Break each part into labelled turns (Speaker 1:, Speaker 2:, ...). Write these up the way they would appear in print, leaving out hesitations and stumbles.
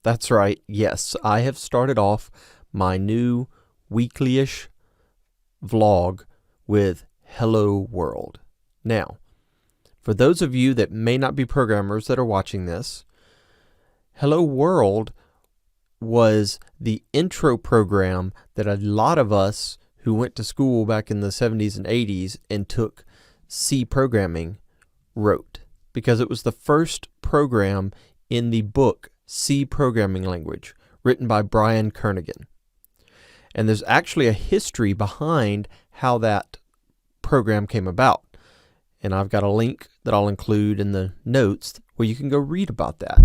Speaker 1: That's right. Yes, I have started off my new weekly-ish vlog with Hello World. Now, for those of you that may not be programmers that are watching this, Hello World was the intro program that a lot of us who went to school back in the 70s and 80s and took C programming wrote, because it was the first program in the book C Programming Language, written by Brian Kernighan. And there's actually a history behind how that program came about. And I've got a link that I'll include in the notes where you can go read about that.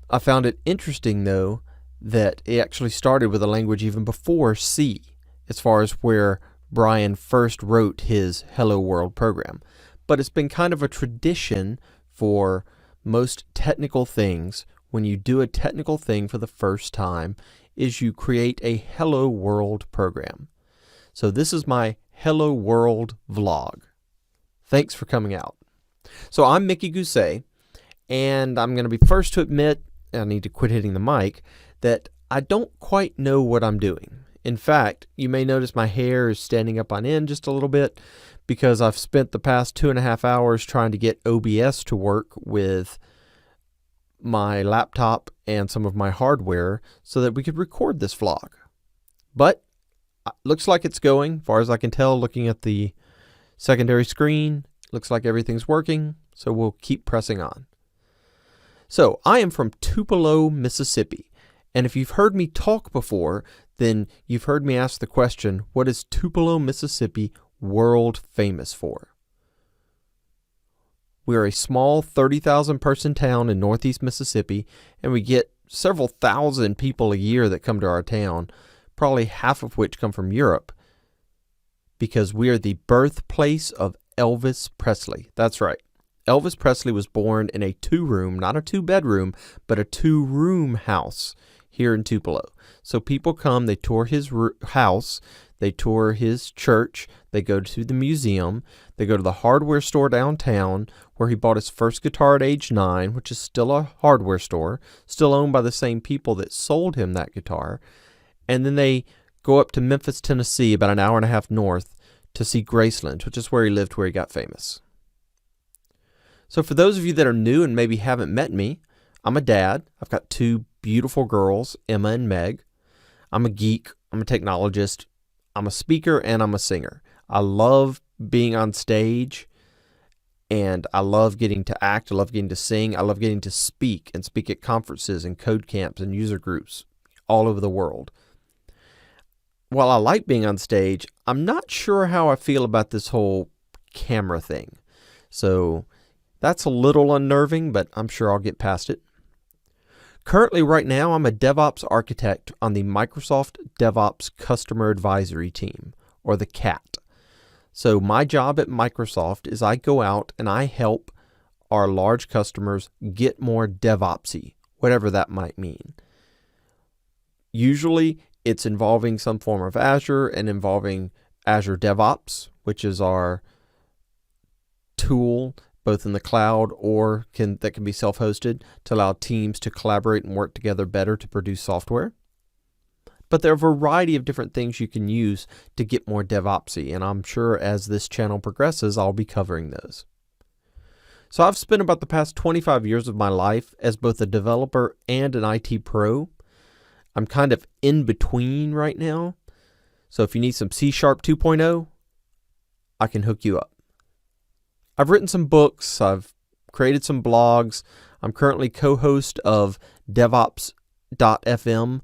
Speaker 1: I found it interesting, though, that it actually started with a language even before C, as far as where Brian first wrote his Hello World program. But it's been kind of a tradition for most technical things. When you do a technical thing for the first time, is you create a Hello World program. So this is my Hello World vlog. Thanks for coming out. So I'm Mickey Gousset, and I'm going to be first to admit, I need to quit hitting the mic, that I don't quite know what I'm doing. In fact, you may notice my hair is standing up on end just a little bit because I've spent the past 2.5 hours trying to get OBS to work with my laptop and some of my hardware so that we could record this vlog. But looks like it's going, as far as I can tell, looking at the secondary screen. Looks like everything's working, so we'll keep pressing on. So, I am from Tupelo, Mississippi, and if you've heard me talk before, then you've heard me ask the question, what is Tupelo, Mississippi world famous for? We're a small 30,000 person town in northeast Mississippi, and we get several thousand people a year that come to our town, probably half of which come from Europe, because we are the birthplace of Elvis Presley. That's right. Elvis Presley was born in a 2-room, not a 2-bedroom, but a 2-room house here in Tupelo. So people come, they tour his house, they tour his church, they go to the museum, they go to the hardware store downtown where he bought his first guitar at age 9, which is still a hardware store, still owned by the same people that sold him that guitar. And then they go up to Memphis, Tennessee, about an hour and a half north, to see Graceland, which is where he lived, where he got famous. So for those of you that are new and maybe haven't met me, I'm a dad. I've got 2 beautiful girls, Emma and Meg. I'm a geek. I'm a technologist. I'm a speaker, and I'm a singer. I love being on stage, and I love getting to act. I love getting to sing. I love getting to speak and speak at conferences and code camps and user groups all over the world. While I like being on stage, I'm not sure how I feel about this whole camera thing. So that's a little unnerving, but I'm sure I'll get past it. Currently, right now, I'm a DevOps architect on the Microsoft DevOps Customer Advisory Team, or the CAT. So my job at Microsoft is I go out and I help our large customers get more DevOpsy, whatever that might mean. Usually, it's involving some form of Azure and involving Azure DevOps, which is our tool both in the cloud or that can be self-hosted to allow teams to collaborate and work together better to produce software. But there are a variety of different things you can use to get more DevOpsy, and I'm sure as this channel progresses, I'll be covering those. So I've spent about the past 25 years of my life as both a developer and an IT pro. I'm kind of in between right now. So if you need some C# 2.0, I can hook you up. I've written some books. I've created some blogs. I'm currently co-host of DevOps.fm,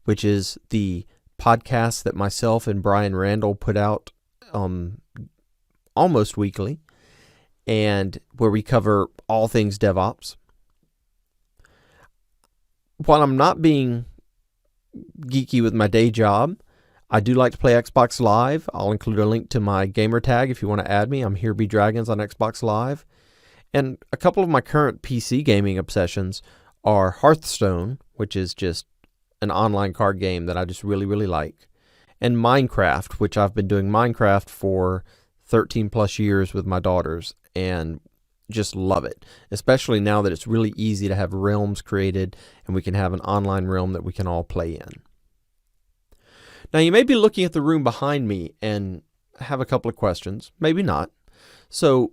Speaker 1: which is the podcast that myself and Brian Randall put out almost weekly, and where we cover all things DevOps. While I'm not being geeky with my day job, I do like to play Xbox Live. I'll include a link to my gamer tag if you want to add me. I'm HereBDragons on Xbox Live. And a couple of my current PC gaming obsessions are Hearthstone, which is just an online card game that I just really, really like, and Minecraft, which I've been doing Minecraft for 13 plus years with my daughters, and just love it, especially now that it's really easy to have realms created and we can have an online realm that we can all play in. Now you may be looking at the room behind me and have a couple of questions, maybe not. So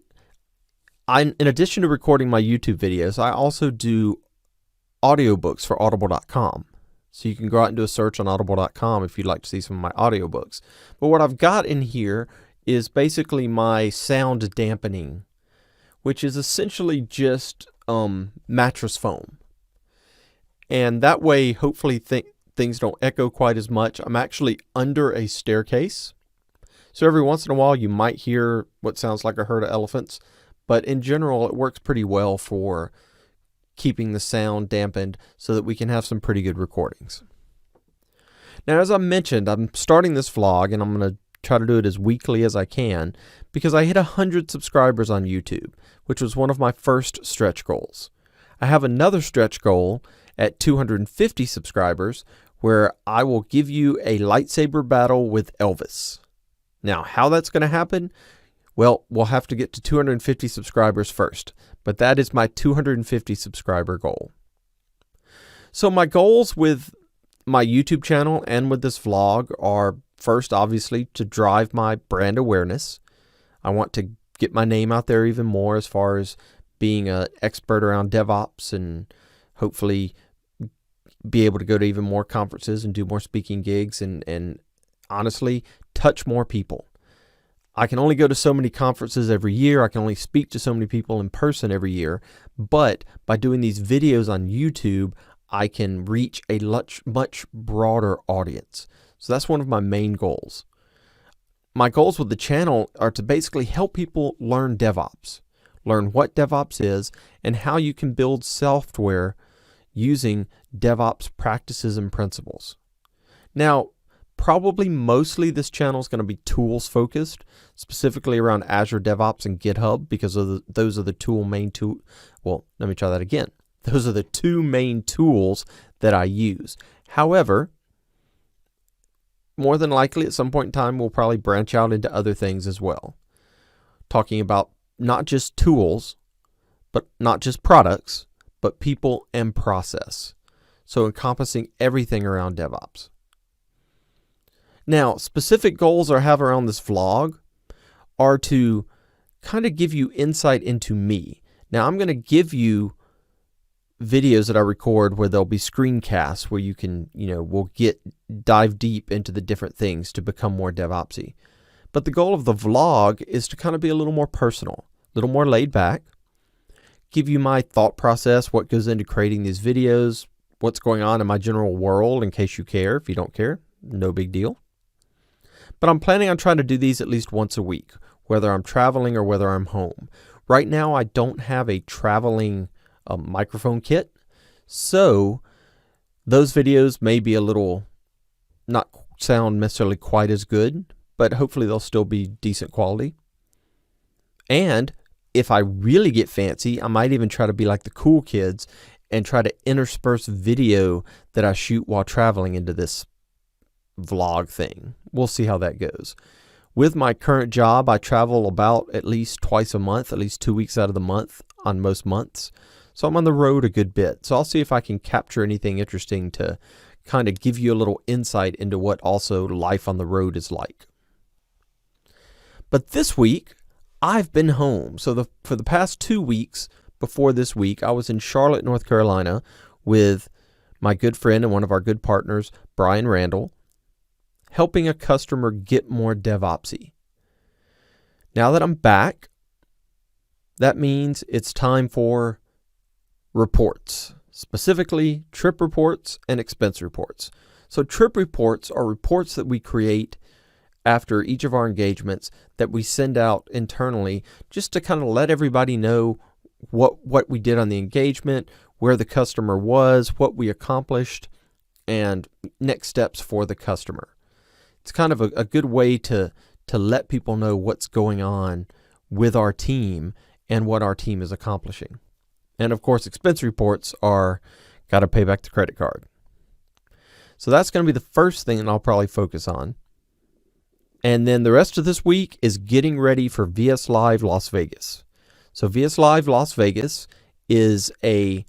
Speaker 1: in addition to recording my YouTube videos, I also do audiobooks for audible.com. So you can go out and do a search on audible.com if you'd like to see some of my audiobooks. But what I've got in here is basically my sound dampening, which is essentially just mattress foam. And that way, hopefully things don't echo quite as much. I'm actually under a staircase. So every once in a while, you might hear what sounds like a herd of elephants. But in general, it works pretty well for keeping the sound dampened so that we can have some pretty good recordings. Now, as I mentioned, I'm starting this vlog, and I'm going to try to do it as weekly as I can because I hit 100 subscribers on YouTube, which was one of my first stretch goals. I have another stretch goal at 250 subscribers where I will give you a lightsaber battle with Elvis. Now, how that's going to happen? Well, we'll have to get to 250 subscribers first, but that is my 250 subscriber goal. So my goals with my YouTube channel and with this vlog are first, obviously, to drive my brand awareness. I want to get my name out there even more as far as being an expert around DevOps and hopefully be able to go to even more conferences and do more speaking gigs and honestly touch more people. I can only go to so many conferences every year. I can only speak to so many people in person every year. But by doing these videos on YouTube, I can reach a much broader audience. So that's one of my main goals. My goals with the channel are to basically help people learn DevOps, learn what DevOps is, and how you can build software using DevOps practices and principles. Now, probably mostly this channel is going to be tools focused, specifically around Azure DevOps and GitHub, because those are the two main tools that I use. However, more than likely at some point in time, we'll probably branch out into other things as well. Talking about not just tools, but not just products, but people and process. So encompassing everything around DevOps. Now, specific goals I have around this vlog are to kind of give you insight into me. Now, I'm going to give you videos that I record where there'll be screencasts where you can, we'll dive deep into the different things to become more DevOpsy. But the goal of the vlog is to kind of be a little more personal, a little more laid back, give you my thought process, what goes into creating these videos, what's going on in my general world in case you care. If you don't care, no big deal. But I'm planning on trying to do these at least once a week, whether I'm traveling or whether I'm home. Right now, I don't have a traveling microphone kit, so those videos may be a little, not sound necessarily quite as good, but hopefully they'll still be decent quality. And if I really get fancy, I might even try to be like the cool kids and try to intersperse video that I shoot while traveling into this vlog thing. We'll see how that goes. With my current job, I travel about at least twice a month, at least 2 weeks out of the month on most months. So I'm on the road a good bit. So I'll see if I can capture anything interesting to kind of give you a little insight into what also life on the road is like. But this week, I've been home. So for the past 2 weeks before this week, I was in Charlotte, North Carolina with my good friend and one of our good partners, Brian Randall, helping a customer get more DevOpsy. Now that I'm back, that means it's time for reports, specifically trip reports and expense reports. So trip reports are reports that we create after each of our engagements that we send out internally just to kind of let everybody know what we did on the engagement, where the customer was, what we accomplished, and next steps for the customer. It's kind of a good way to let people know what's going on with our team and what our team is accomplishing. And of course, expense reports are got to pay back the credit card. So that's going to be the first thing that I'll probably focus on. And then the rest of this week is getting ready for VS Live Las Vegas. So VS Live Las Vegas is a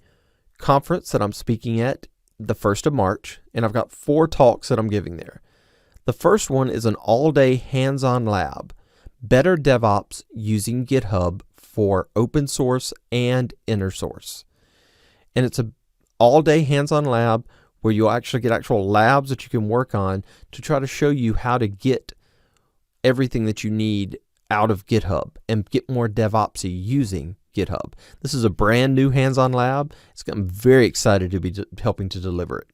Speaker 1: conference that I'm speaking at the 1st of March, and I've got 4 talks that I'm giving there. The first one is an all-day hands-on lab, Better DevOps using GitHub for open source and inner source. And it's an all-day hands-on lab where you'll actually get actual labs that you can work on to try to show you how to get everything that you need out of GitHub and get more DevOpsy using GitHub. This is a brand new hands-on lab. I'm very excited to be helping to deliver it.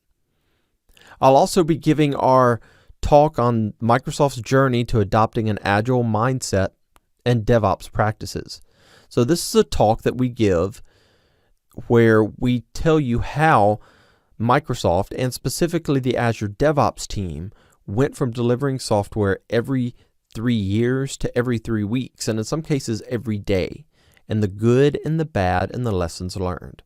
Speaker 1: I'll also be giving our talk on Microsoft's journey to adopting an agile mindset and DevOps practices. So this is a talk that we give where we tell you how Microsoft, and specifically the Azure DevOps team, went from delivering software every 3 years to every 3 weeks, and in some cases every day, and the good and the bad and the lessons learned.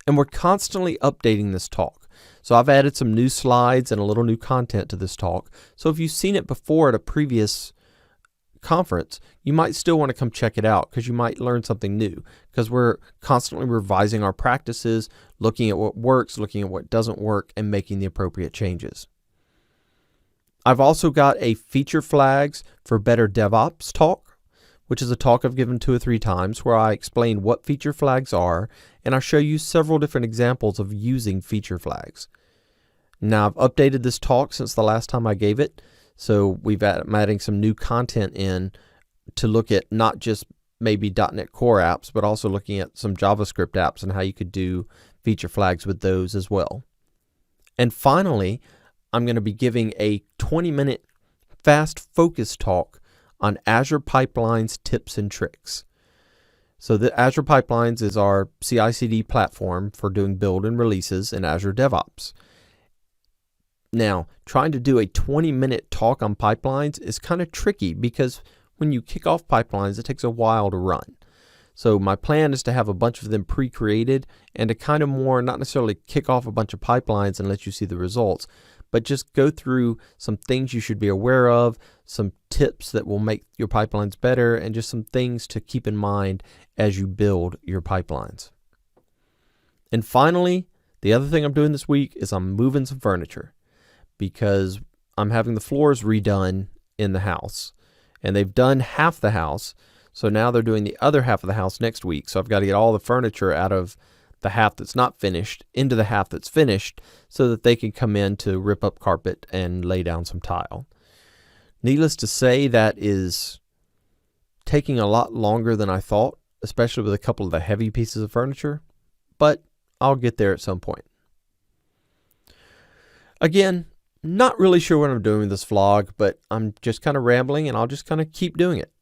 Speaker 1: And we're constantly updating this talk. So I've added some new slides and a little new content to this talk. So if you've seen it before at a previous conference, you might still want to come check it out because you might learn something new, because we're constantly revising our practices, looking at what works, looking at what doesn't work, and making the appropriate changes. I've also got a feature flags for Better DevOps talk, which is a talk I've given 2 or 3 times where I explain what feature flags are, and I show you several different examples of using feature flags. Now, I've updated this talk since the last time I gave it, so I'm adding some new content in to look at not just maybe .NET Core apps, but also looking at some JavaScript apps and how you could do feature flags with those as well. And finally, I'm going to be giving a 20-minute fast focus talk on Azure Pipelines tips and tricks. So the Azure Pipelines is our CI/CD platform for doing build and releases in Azure DevOps. Now, trying to do a 20-minute talk on pipelines is kind of tricky because when you kick off pipelines, it takes a while to run. So my plan is to have a bunch of them pre-created and to kind of more, not necessarily kick off a bunch of pipelines and let you see the results, but just go through some things you should be aware of, some tips that will make your pipelines better, and just some things to keep in mind as you build your pipelines. And finally, the other thing I'm doing this week is I'm moving some furniture because I'm having the floors redone in the house. And they've done half the house, so now they're doing the other half of the house next week. So I've got to get all the furniture out of the half that's not finished into the half that's finished so that they can come in to rip up carpet and lay down some tile. Needless to say, that is taking a lot longer than I thought, especially with a couple of the heavy pieces of furniture, but I'll get there at some point. Again, not really sure what I'm doing with this vlog, but I'm just kind of rambling and I'll just kind of keep doing it.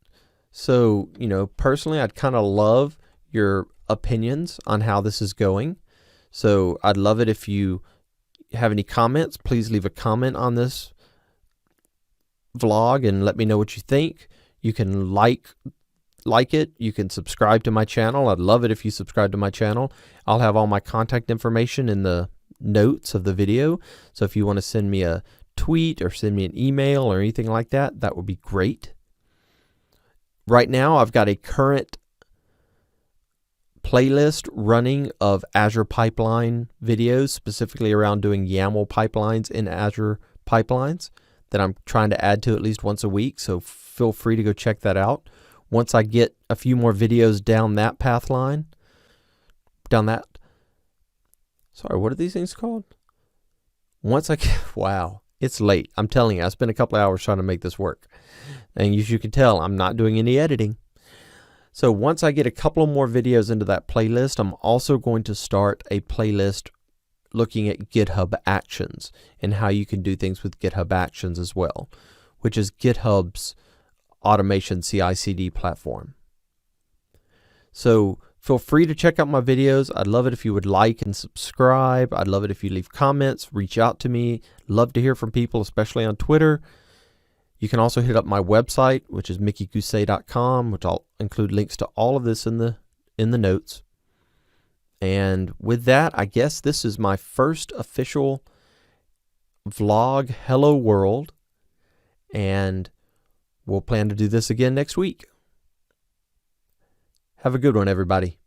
Speaker 1: So, personally, I'd kind of love your opinions on how this is going. So I'd love it if you have any comments. Please leave a comment on this vlog and let me know what you think. You can like it. You can subscribe to my channel. I'd love it if you subscribe to my channel. I'll have all my contact information in the notes of the video. So if you want to send me a tweet or send me an email or anything like that, that would be great. Right now, I've got a current playlist running of Azure Pipeline videos, specifically around doing YAML pipelines in Azure Pipelines that I'm trying to add to at least once a week. So feel free to go check that out. Once I get a few more videos down that path line, sorry, what are these things called? Wow, it's late. I'm telling you, I spent a couple of hours trying to make this work. And as you can tell, I'm not doing any editing. So once I get a couple of more videos into that playlist, I'm also going to start a playlist looking at GitHub Actions and how you can do things with GitHub Actions as well, which is GitHub's automation CI/CD platform. So feel free to check out my videos. I'd love it if you would like and subscribe. I'd love it if you leave comments, reach out to me. Love to hear from people, especially on Twitter. You can also hit up my website, which is mickeygousset.com, which I'll include links to all of this in the notes. And with that, I guess this is my first official vlog, Hello World, and we'll plan to do this again next week. Have a good one, everybody.